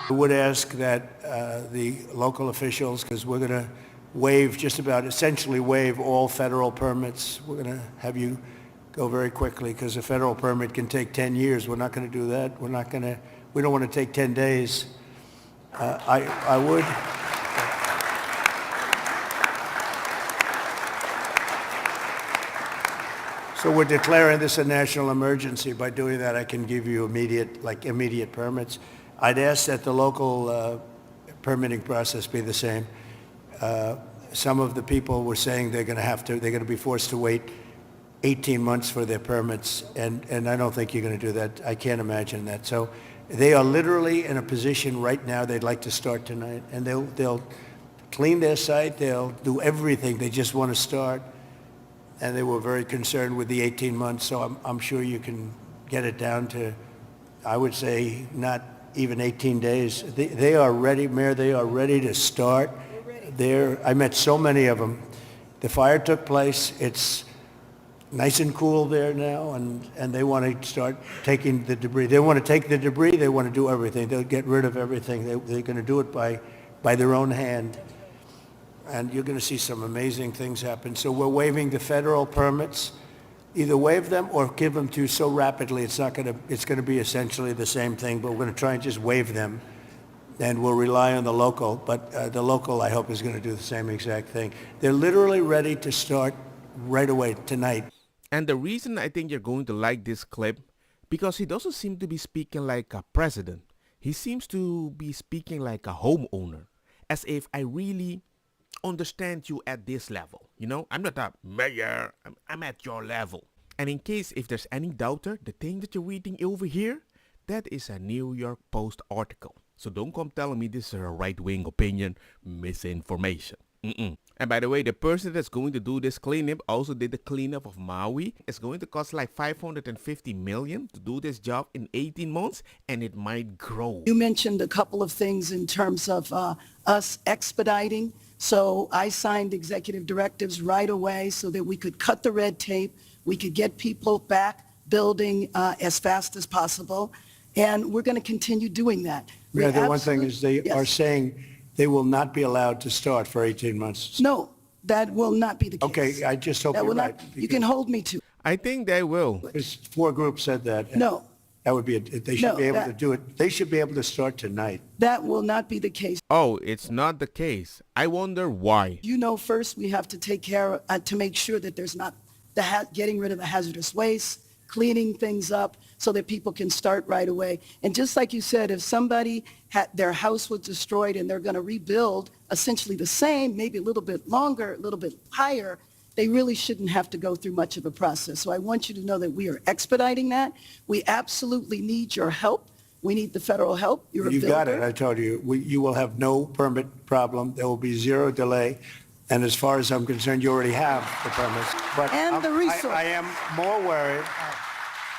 I would ask that the local officials, because we're going to waive essentially waive all federal permits. We're going to have you go very quickly because a federal permit can take 10 years. We're not going to do that. We don't want to take 10 days. I would. So we're declaring this a national emergency. By doing that, I can give you immediate permits. I'd ask that the local permitting process be the same. Some of the people were saying they're going to be forced to wait 18 months for their permits, and I don't think you're going to do that. I can't imagine that. So they are literally in a position right now they'd like to start tonight, and they'll clean their site, they'll do everything. They just want to start, and they were very concerned with the 18 months. So I'm sure you can get it down to, I would say, not even 18 days. They are ready, Mayor. They are ready to start. I met so many of them. The fire took place. It's nice and cool there now, and they want to start taking the debris. They want to take the debris. They want to do everything. They'll get rid of everything. They're going to do it by their own hand. And you're going to see some amazing things happen. So we're waiving the federal permits. Either waive them or give them to you so rapidly it's going to be essentially the same thing, but we're going to try and just waive them, and we'll rely on the local. But the local, I hope, is going to do the same exact thing. They're literally ready to start right away tonight. And the reason I think you're going to like this clip, because he doesn't seem to be speaking like a president. He seems to be speaking like a homeowner, as if I really understand you at this level. You know, I'm not a mayor, I'm at your level. And in case if there's any doubter, the thing that you're reading over here, that is a New York Post article. So don't come telling me this is a right-wing opinion, misinformation. And by the way, the person that's going to do this cleanup also did the cleanup of Maui. It's going to cost like $550 million to do this job in 18 months, and it might grow. You mentioned a couple of things in terms of us expediting. So I signed executive directives right away so that we could cut the red tape. We could get people back building as fast as possible. And we're going to continue doing that. Yeah, the one thing is they are saying they will not be allowed to start for 18 months. No, that will not be the case. Okay, I just hope That you're will right. not, you can hold me to. I think they will. There's 4 groups said that. No, That would be, they should No, be able that- to do it. They should be able to start tonight. that will not be the case. Oh, it's not the case. I wonder why. You know, first we have to take care to make sure that there's not getting rid of the hazardous waste, cleaning things up so that people can start right away. And just like you said, if somebody their house was destroyed and they're going to rebuild essentially the same, maybe a little bit longer, a little bit higher, they really shouldn't have to go through much of a process. So I want you to know that we are expediting that. We absolutely need your help. We need the federal help. You're a You've builder. got it, I told you. You will have no permit problem. There will be 0 delay. And as far as I'm concerned, you already have the permits. But And the resource. I am more worried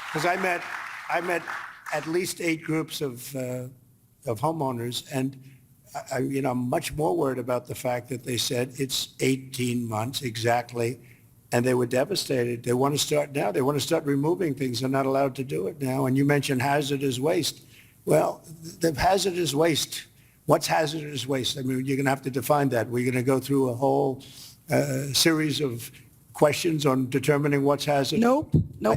because I met at least 8 groups of homeowners, and I'm much more worried about the fact that they said it's 18 months exactly, and they were devastated. They want to start now. They want to start removing things. They're not allowed to do it now. And you mentioned hazardous waste. Well, the hazardous waste, what's hazardous waste? I mean, you're going to have to define that. We're going to go through a whole series of questions on determining what's hazardous. Nope.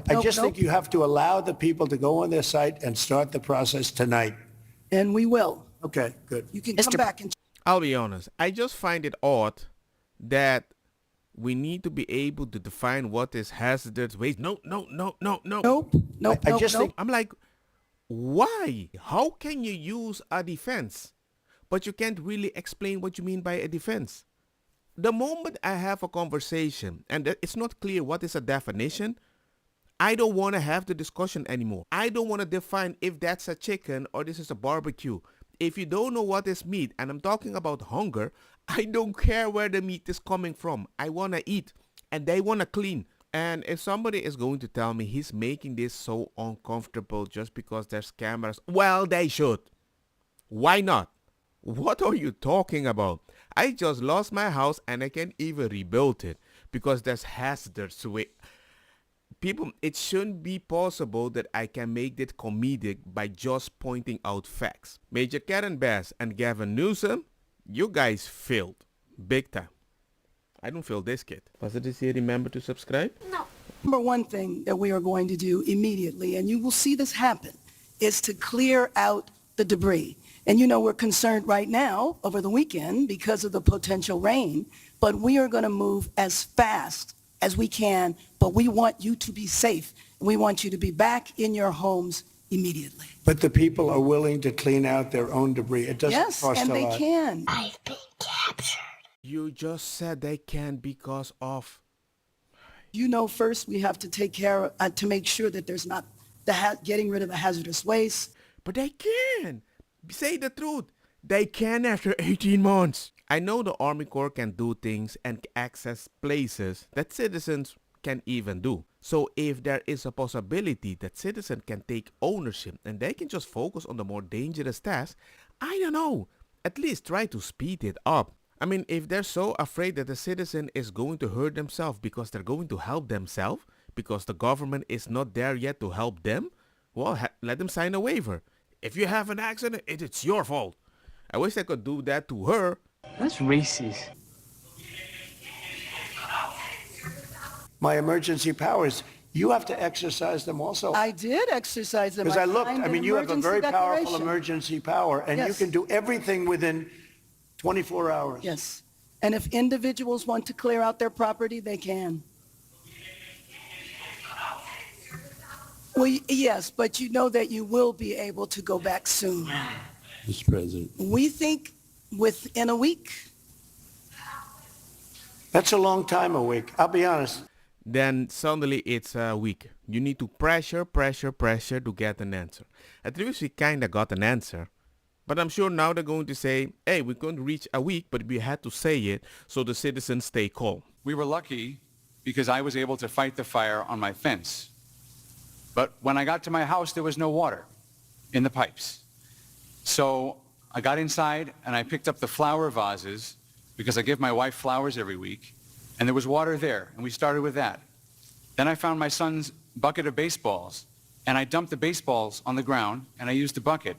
I just think you have to allow the people to go on their site and start the process tonight. And we will. Okay, good. You can come back and I'll be honest. I just find it odd that we need to be able to define what is hazardous waste. No. nope. I just think I'm like, why? How can you use a defense, but you can't really explain what you mean by a defense? The moment I have a conversation and it's not clear what is a definition, I don't want to have the discussion anymore. I don't want to define if that's a chicken or this is a barbecue. If you don't know what is meat, and I'm talking about hunger, I don't care where the meat is coming from. I want to eat, and they want to clean. And if somebody is going to tell me he's making this so uncomfortable just because there's cameras, well, they should. Why not? What are you talking about? I just lost my house and I can't even rebuild it because there's hazardous waste. People, it shouldn't be possible that I can make it comedic by just pointing out facts. Major Karen Bass and Gavin Newsom, you guys failed. Big time. I don't feel this, kid. Was it this here? Remember to subscribe? Number one thing that we are going to do immediately, and you will see this happen, is to clear out the debris. And we're concerned right now over the weekend because of the potential rain, but we are going to move as fast as we can, but we want you to be safe. And we want you to be back in your homes immediately. But the people are willing to clean out their own debris. It doesn't Yes, cost and a they lot. can. You just said they can because of... First we have to take care of, to make sure that there's not getting rid of the hazardous waste. But they can. Say the truth. They can after 18 months. I know the Army Corps can do things and access places that citizens can even do. So if there is a possibility that citizens can take ownership and they can just focus on the more dangerous tasks, I don't know, at least try to speed it up. I mean, if they're so afraid that the citizen is going to hurt themselves because they're going to help themselves, because the government is not there yet to help them, well, let them sign a waiver. If you have an accident, it's your fault. I wish I could do that to her. That's racist. My emergency powers, you have to exercise them also. I did exercise them. Because I looked, signed I an mean, you have a emergency very powerful declaration. emergency power, and you Yes. can do everything within 24 hours. Yes. And if individuals want to clear out their property, they can. Well, yes, but you know that you will be able to go back soon. Mr. President. We think within a week. That's a long time, a week. I'll be honest. Then suddenly it's a week. You need to pressure to get an answer. At least we kinda got an answer. But I'm sure now they're going to say, hey, we couldn't reach a week, but we had to say it so the citizens stay calm. We were lucky because I was able to fight the fire on my fence. But when I got to my house, there was no water in the pipes. So I got inside and I picked up the flower vases because I give my wife flowers every week, and there was water there, and we started with that. Then I found my son's bucket of baseballs, and I dumped the baseballs on the ground, and I used the bucket.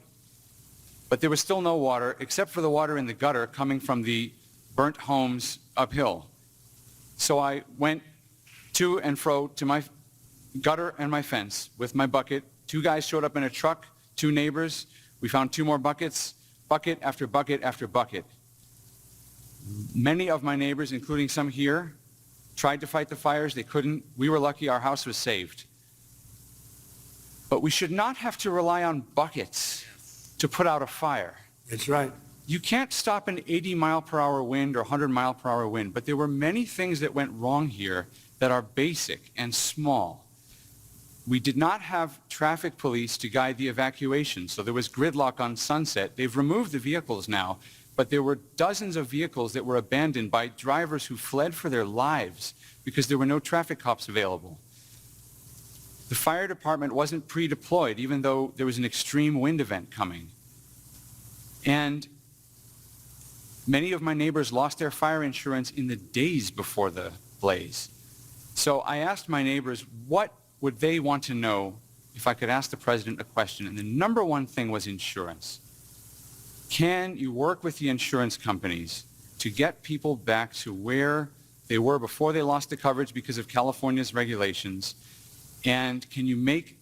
But there was still no water except for the water in the gutter coming from the burnt homes uphill. So I went to and fro to my gutter and my fence with my bucket. 2 guys showed up in a truck, 2 neighbors. We found 2 more buckets, bucket after bucket after bucket. Many of my neighbors, including some here, tried to fight the fires. They couldn't. We were lucky our house was saved. But we should not have to rely on buckets to put out a fire. That's right. You can't stop an 80-mile-per-hour wind or 100-mile-per-hour wind, but there were many things that went wrong here that are basic and small. We did not have traffic police to guide the evacuation, so there was gridlock on Sunset. They've removed the vehicles now, but there were dozens of vehicles that were abandoned by drivers who fled for their lives because there were no traffic cops available. The fire department wasn't pre-deployed, even though there was an extreme wind event coming. And many of my neighbors lost their fire insurance in the days before the blaze. So I asked my neighbors, what would they want to know if I could ask the president a question? And the number one thing was insurance. Can you work with the insurance companies to get people back to where they were before they lost the coverage because of California's regulations? And can you make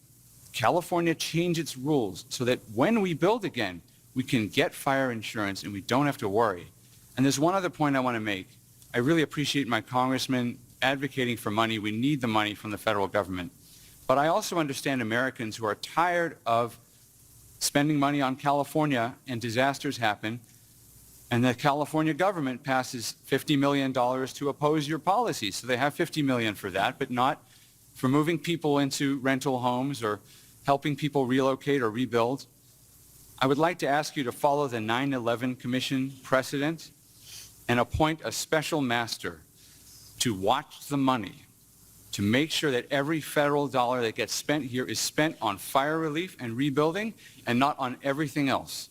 California change its rules so that when we build again, we can get fire insurance and we don't have to worry? And there's one other point I want to make. I really appreciate my congressman advocating for money. We need the money from the federal government. But I also understand Americans who are tired of spending money on California and disasters happen, and the California government passes $50 million to oppose your policies. So they have $50 million for that, but not for moving people into rental homes or helping people relocate or rebuild. I would like to ask you to follow the 9/11 Commission precedent and appoint a special master to watch the money, to make sure that every federal dollar that gets spent here is spent on fire relief and rebuilding and not on everything else.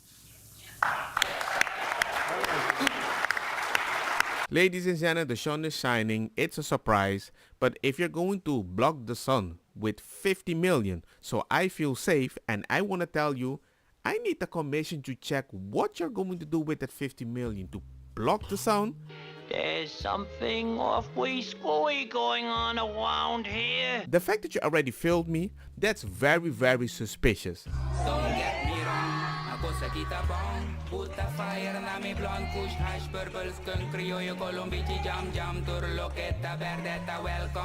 Ladies and gentlemen, the sun is shining. It's a surprise. But if you're going to block the sun with 50 million. So I feel safe, and I want to tell you, I need the commission to check what you're going to do with that 50 million to block the sound. There's something awfully screwy going on around here. The fact that you already filled me, that's very, very suspicious. Don't get me wrong, ako sa kitabang Puta fire na mi blonde kush hash purple skunk criollo colombici jam jam turloqueta verdeta welcome